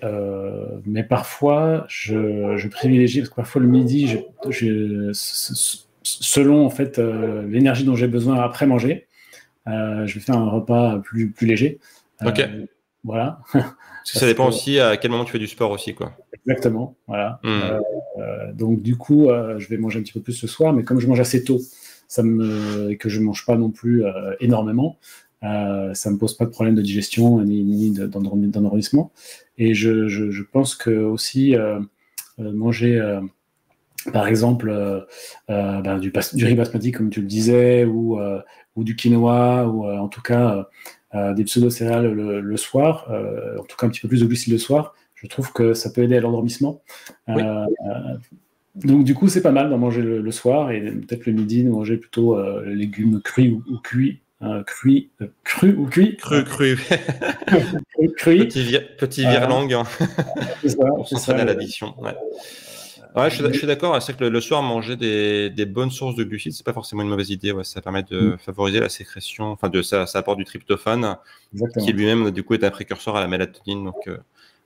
parfois je privilégie, parce que parfois le midi, selon en fait l'énergie dont j'ai besoin après manger, je vais faire un repas plus léger. Ok. Voilà. Ça dépend aussi à quel moment tu fais du sport aussi, quoi. Exactement. Voilà. Donc du coup, je vais manger un petit peu plus ce soir, mais comme je mange assez tôt, et que je mange pas non plus énormément, ça me pose pas de problème de digestion ni d'endormissement. Et je pense que aussi manger par exemple du riz basmati comme tu le disais ou du quinoa ou en tout cas des pseudo-céréales le soir, en tout cas un petit peu plus de glucides le soir, je trouve que ça peut aider à l'endormissement. Oui. Donc du coup c'est pas mal d'en manger le soir et peut-être le midi de manger plutôt légumes crus ou cuits. Cru ou cuit. Cru. Petit virlang. On s'entraîne à l'addiction. Ouais, je suis d'accord. C'est que le soir, manger des bonnes sources de glucides, c'est pas forcément une mauvaise idée. Ça permet de favoriser la sécrétion. Enfin, ça apporte du tryptophane, qui lui-même, du coup, est un précurseur à la mélatonine. Donc,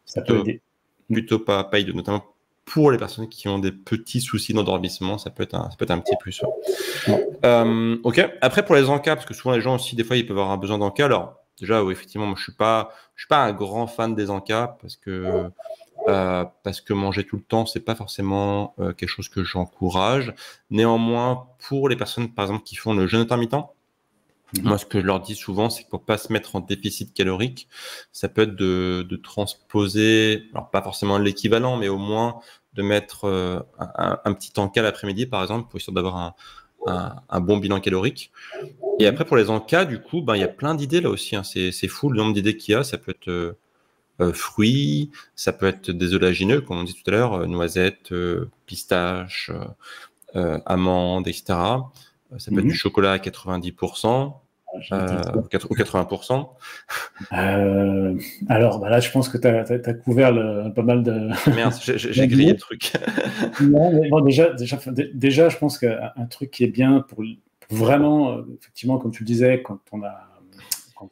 ça peut aider. Plutôt pas idée, notamment pour les personnes qui ont des petits soucis d'endormissement, ça peut être un petit plus. Ok. Après, pour les encas, parce que souvent les gens aussi, des fois, ils peuvent avoir un besoin d'encas. Alors, déjà, oui, effectivement, moi, je suis pas un grand fan des encas parce que manger tout le temps, c'est pas forcément quelque chose que j'encourage. Néanmoins, pour les personnes, par exemple, qui font le jeûne intermittent, moi, ce que je leur dis souvent, c'est que pour pas se mettre en déficit calorique, ça peut être de transposer, alors pas forcément l'équivalent, mais au moins de mettre un petit encas l'après-midi, par exemple, pour essayer d'avoir un bon bilan calorique. Et après, pour les encas, du coup, il y a plein d'idées là aussi. C'est fou le nombre d'idées qu'il y a. Ça peut être fruits, ça peut être des oléagineux, comme on dit tout à l'heure, noisettes, pistaches, amandes, etc. Ça peut être du chocolat à 90%, ou 80%. Alors, là, je pense que tu as couvert pas mal de... Merde, j'ai grillé le truc. Non, mais bon, déjà, je pense qu'un truc qui est bien pour vraiment, effectivement, comme tu le disais, quand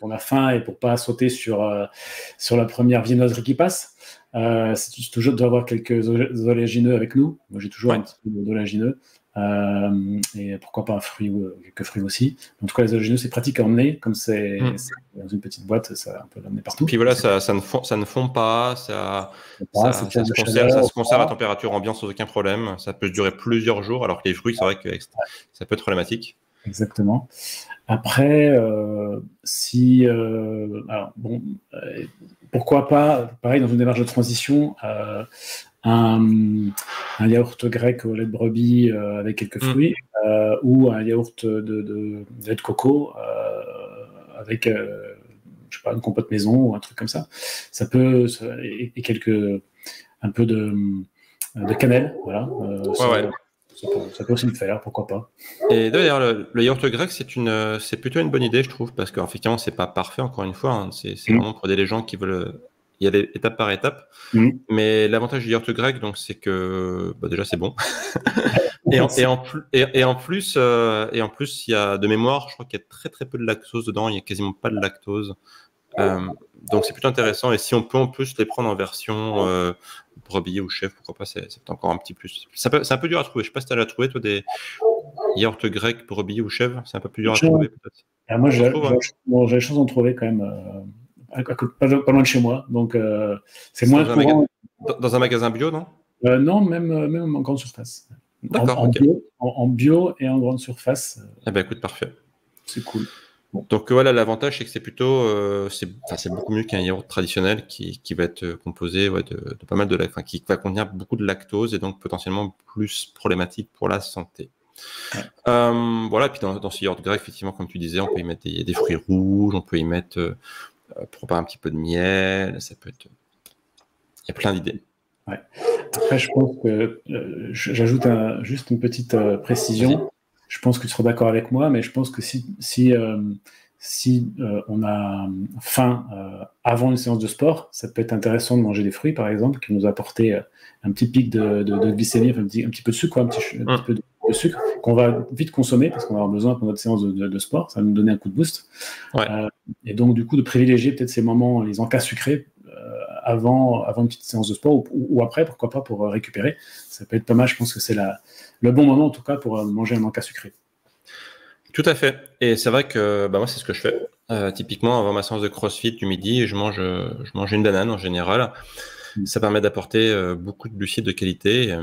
on a faim et pour pas sauter sur la première viennoiserie qui passe, c'est toujours d'avoir quelques oléagineux avec nous. Moi, j'ai toujours un petit peu d'oléagineux. Et pourquoi pas un fruit ou quelques fruits aussi. En tout cas, les oléagineux, c'est pratique à emmener, comme c'est dans une petite boîte, ça peut l'emmener partout. Puis voilà, ça ne fond pas, ça se conserve à température ambiante sans aucun problème. Ça peut durer plusieurs jours, alors que les fruits, c'est vrai que ça peut être problématique. Exactement. Après, pourquoi pas, pareil, dans une démarche de transition, un yaourt grec au lait de brebis avec quelques fruits, ou un yaourt de lait de coco avec je sais pas, une compote maison ou un truc comme ça. Ça peut, et un peu de cannelle, voilà. Ça peut aussi le faire, pourquoi pas. Et d'ailleurs, le yaourt grec, c'est plutôt une bonne idée, je trouve, parce qu'effectivement, c'est pas parfait, encore une fois. C'est vraiment pour aider les gens qui veulent y aller étape par étape. Mais l'avantage du yaourt grec, donc, c'est que déjà, c'est bon. et en plus, il y a de mémoire, je crois qu'il y a très très peu de lactose dedans. Il y a quasiment pas de lactose. Donc, c'est plutôt intéressant. Et si on peut se les prendre en version brebis ou chèvre, pourquoi pas, c'est encore un petit plus. C'est un peu dur à trouver. Je ne sais pas si tu as déjà trouvé, toi, des yaourts grecs, brebis ou chèvre. C'est un peu plus dur à trouver, peut-être. Moi, j'ai la chance d'en trouver quand même pas loin de chez moi. Donc, c'est moins courant. Dans un magasin bio, non? Non, même en grande surface. D'accord. En bio et en grande surface. Eh ben, écoute, parfait. C'est cool. Bon. Donc voilà, l'avantage c'est que c'est plutôt, c'est beaucoup mieux qu'un yaourt traditionnel qui va être composé de pas mal de lait, qui va contenir beaucoup de lactose et donc potentiellement plus problématique pour la santé. Ouais. Voilà, et puis dans ce yaourt grec, effectivement, comme tu disais, on peut y mettre des fruits rouges, on peut y mettre pour pas un petit peu de miel, ça peut être, il y a plein d'idées. Ouais. Après, je pense que j'ajoute juste une petite précision. Je pense que tu seras d'accord avec moi, mais je pense que si on a faim avant une séance de sport, ça peut être intéressant de manger des fruits, par exemple, qui nous apportent un petit pic de glycémie, un petit peu de sucre, un petit peu de sucre, qu'on va vite consommer parce qu'on va avoir besoin pour notre séance de sport. Ça va nous donner un coup de boost. Ouais. Et donc, du coup, de privilégier peut-être ces moments, les encas sucrés, avant une petite séance de sport ou après, pourquoi pas, pour récupérer. Ça peut être pas mal. Je pense que c'est le bon moment, en tout cas, pour manger un encas sucré. Tout à fait. Et c'est vrai que moi, c'est ce que je fais. Typiquement, avant ma séance de CrossFit du midi, je mange une banane en général. Ça permet d'apporter beaucoup de glucides de qualité.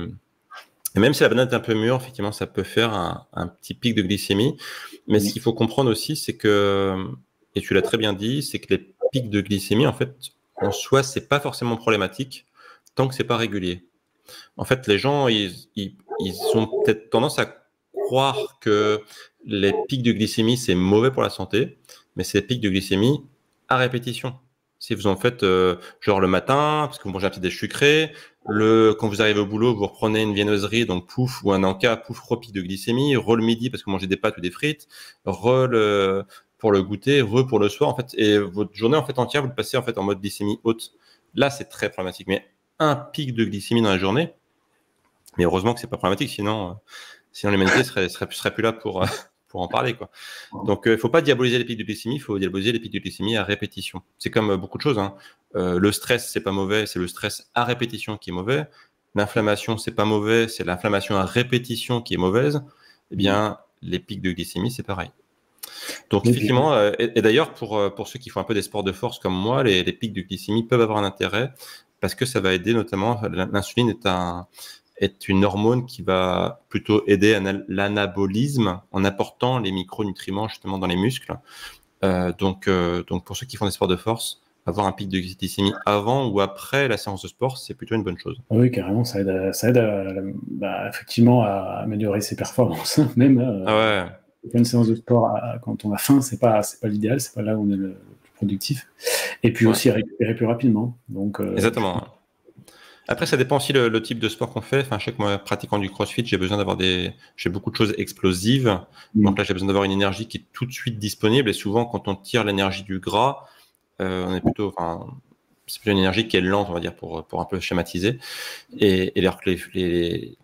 Et même si la banane est un peu mûre, effectivement, ça peut faire un petit pic de glycémie. Mais ce qu'il faut comprendre aussi, c'est que, et tu l'as très bien dit, c'est que les pics de glycémie, en fait, en soi, c'est pas forcément problématique tant que c'est pas régulier. En fait, les gens, ils ont peut-être tendance à croire que les pics de glycémie, c'est mauvais pour la santé, mais c'est les pics de glycémie à répétition. Si vous en faites genre le matin, parce que vous mangez un petit déj sucré, quand vous arrivez au boulot, vous reprenez une viennoiserie, donc pouf, ou un encas, pouf, repic de glycémie, le midi parce que vous mangez des pâtes ou des frites, pour le goûter, pour le soir, en fait, et votre journée en fait entière, vous le passez en fait en mode glycémie haute. Là, c'est très problématique. Mais un pic de glycémie dans la journée, mais heureusement que c'est pas problématique, sinon l'humanité serait plus là pour en parler, quoi. Donc, il faut pas diaboliser les pics de glycémie, il faut diaboliser les pics de glycémie à répétition. C'est comme beaucoup de choses, hein. Le stress, c'est pas mauvais, c'est le stress à répétition qui est mauvais. L'inflammation, c'est pas mauvais, c'est l'inflammation à répétition qui est mauvaise. Eh bien, les pics de glycémie, c'est pareil. Donc, effectivement, et d'ailleurs, pour ceux qui font un peu des sports de force comme moi, les pics de glycémie peuvent avoir un intérêt parce que ça va aider notamment, l'insuline est une hormone qui va plutôt aider à l'anabolisme en apportant les micronutriments justement dans les muscles. Donc, pour ceux qui font des sports de force, avoir un pic de glycémie avant ou après la séance de sport, c'est plutôt une bonne chose. Oui, carrément, ça aide effectivement à améliorer ses performances. Même une séance de sport quand on a faim, c'est pas l'idéal, c'est pas là où on est le plus productif. Et puis aussi récupérer plus rapidement. Donc, exactement. Après, ça dépend aussi le type de sport qu'on fait. Enfin, je sais que moi, pratiquant du CrossFit, j'ai besoin j'ai beaucoup de choses explosives. Donc là, j'ai besoin d'avoir une énergie qui est tout de suite disponible. Et souvent, quand on tire l'énergie du gras, c'est plutôt une énergie qui est lente, on va dire, pour un peu schématiser. Et alors que les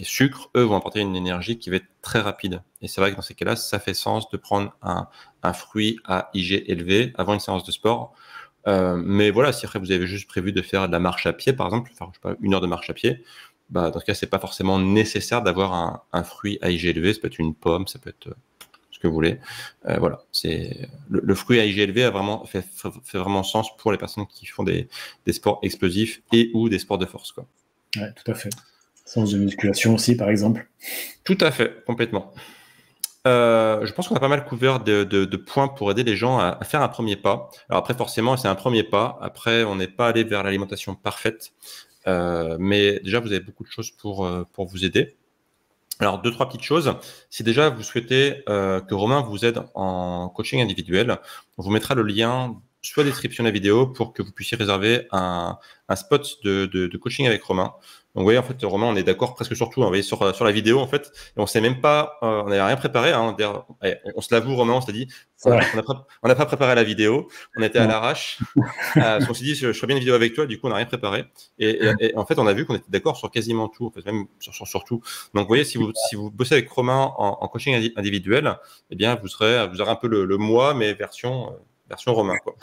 sucres, eux, vont apporter une énergie qui va être très rapide. Et c'est vrai que dans ces cas-là, ça fait sens de prendre un fruit à IG élevé avant une séance de sport. Mais voilà, si après vous avez juste prévu de faire de la marche à pied, par exemple, faire, je sais pas, 1 heure de marche à pied, dans ce cas, c'est pas forcément nécessaire d'avoir un fruit à IG élevé. Ça peut être une pomme, ça peut être ce que vous voulez. Voilà, c'est le fruit à IG élevé fait vraiment sens pour les personnes qui font des sports explosifs et ou des sports de force, quoi. Ouais, tout à fait. Séance de musculation aussi, par exemple. Tout à fait, complètement. Je pense qu'on a pas mal couvert de points pour aider les gens à faire un premier pas. Alors après, forcément, c'est un premier pas. Après, on n'est pas allé vers l'alimentation parfaite. Mais déjà, vous avez beaucoup de choses pour vous aider. Alors, 2-3 petites choses. Si déjà vous souhaitez que Romain vous aide en coaching individuel, on vous mettra le lien soit description de la vidéo pour que vous puissiez réserver un spot de coaching avec Romain. Donc, vous voyez, en fait, Romain, on est d'accord presque sur tout. Vous voyez, sur la vidéo, en fait, et on sait même pas, on n'avait rien préparé. Hein, on se l'avoue, Romain, on s'est dit, on n'a pas préparé la vidéo. On était à l'arrache. On s'est dit, je ferai bien une vidéo avec toi. Du coup, on n'a rien préparé. Et en fait, on a vu qu'on était d'accord sur quasiment tout, en fait, même sur tout. Donc, vous voyez, si vous bossez avec Romain en coaching individuel, eh bien, vous aurez un peu le moi, mais version version Romain, quoi.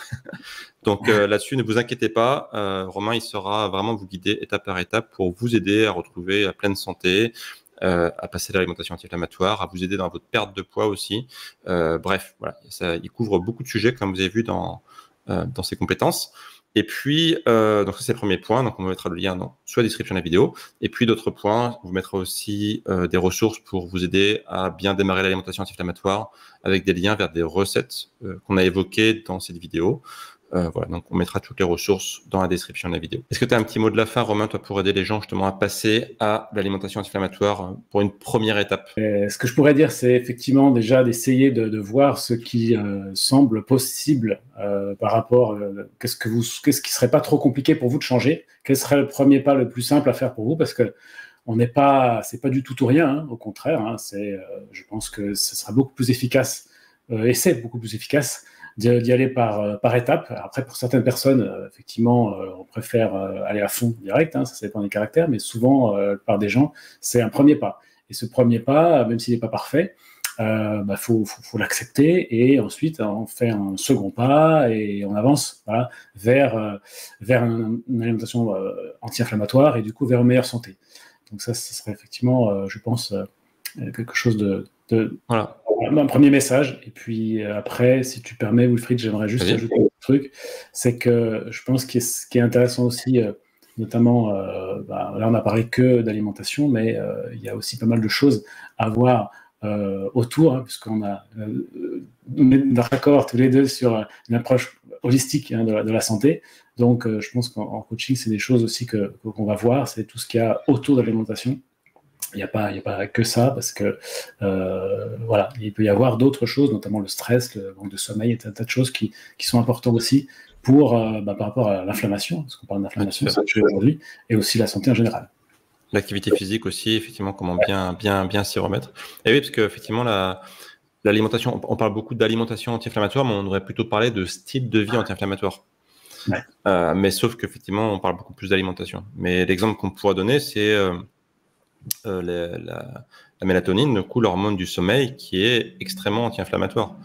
Donc là-dessus, ne vous inquiétez pas. Romain, il saura vraiment vous guider étape par étape pour vous aider à retrouver la pleine santé, à passer l'alimentation anti-inflammatoire, à vous aider dans votre perte de poids aussi. Bref, voilà, il couvre beaucoup de sujets, comme vous avez vu dans ses compétences. Et puis, donc ça c'est le premier point, donc on vous mettra le lien soit description de la vidéo, et puis d'autres points, on vous mettra aussi des ressources pour vous aider à bien démarrer l'alimentation anti-inflammatoire avec des liens vers des recettes qu'on a évoquées dans cette vidéo. Voilà, donc on mettra toutes les ressources dans la description de la vidéo. Est-ce que tu as un petit mot de la fin, Romain, toi, pour aider les gens justement à passer à l'alimentation anti-inflammatoire pour une première étape? Ce que je pourrais dire, c'est effectivement déjà d'essayer de voir ce qui semble possible par rapport qu'est-ce qui serait pas trop compliqué pour vous de changer, quel serait le premier pas le plus simple à faire pour vous, parce que c'est pas du tout rien, hein, au contraire, hein, je pense que ce sera beaucoup plus efficace et c'est beaucoup plus efficace d'y aller par étapes. Après, pour certaines personnes, effectivement, on préfère aller à fond direct, hein, ça dépend des caractères, mais souvent, par des gens, c'est un premier pas. Et ce premier pas, même s'il n'est pas parfait, faut l'accepter et ensuite on fait un second pas et on avance, voilà, vers une alimentation anti-inflammatoire et du coup vers une meilleure santé. Donc ça, ce serait effectivement, je pense, quelque chose Voilà. un premier message. Et puis après, si tu permets, Wilfried, j'aimerais juste ajouter un truc. C'est que je pense que ce qui est intéressant aussi, notamment, là on n'a parlé que d'alimentation, mais il y a aussi pas mal de choses à voir autour, hein, puisqu'on on est d'accord tous les deux sur une approche holistique, hein, de la santé. Donc je pense qu'en coaching, c'est des choses aussi qu'on va voir, c'est tout ce qu'il y a autour de l'alimentation. Il n'y a pas que ça, parce que voilà, il peut y avoir d'autres choses, notamment le stress, le manque de sommeil, et un tas de choses qui sont importantes aussi par rapport à l'inflammation, parce qu'on parle d'inflammation aujourd'hui, et aussi la santé en général. L'activité physique aussi, effectivement, comment bien s'y remettre. Et oui, parce qu'effectivement, l'alimentation, on parle beaucoup d'alimentation anti-inflammatoire, mais on devrait plutôt parler de style de vie anti-inflammatoire. Ouais. Mais sauf qu'effectivement, on parle beaucoup plus d'alimentation. Mais l'exemple qu'on pourra donner, c'est la mélatonine, du coup, l'hormone du sommeil, qui est extrêmement anti-inflammatoire.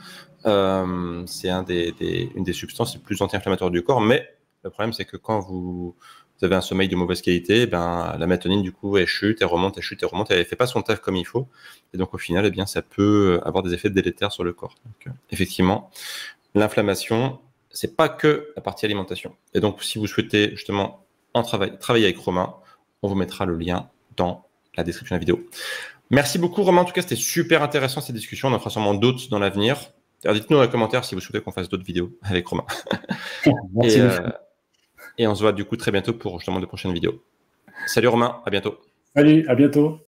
C'est une des substances les plus anti-inflammatoires du corps, mais le problème, c'est que quand vous avez un sommeil de mauvaise qualité, la mélatonine, du coup, elle chute, elle remonte, elle ne fait pas son taf comme il faut. Et donc, au final, ça peut avoir des effets délétères sur le corps. Donc, effectivement, l'inflammation, c'est pas que la partie alimentation. Et donc, si vous souhaitez justement travailler avec Romain, on vous mettra le lien dans la description de la vidéo. Merci beaucoup, Romain. En tout cas, c'était super intéressant cette discussion. On en fera sûrement d'autres dans l'avenir. Alors, dites-nous dans les commentaires si vous souhaitez qu'on fasse d'autres vidéos avec Romain. Merci. Et on se voit du coup très bientôt pour justement de prochaines vidéos. Salut Romain, à bientôt. Salut, à bientôt.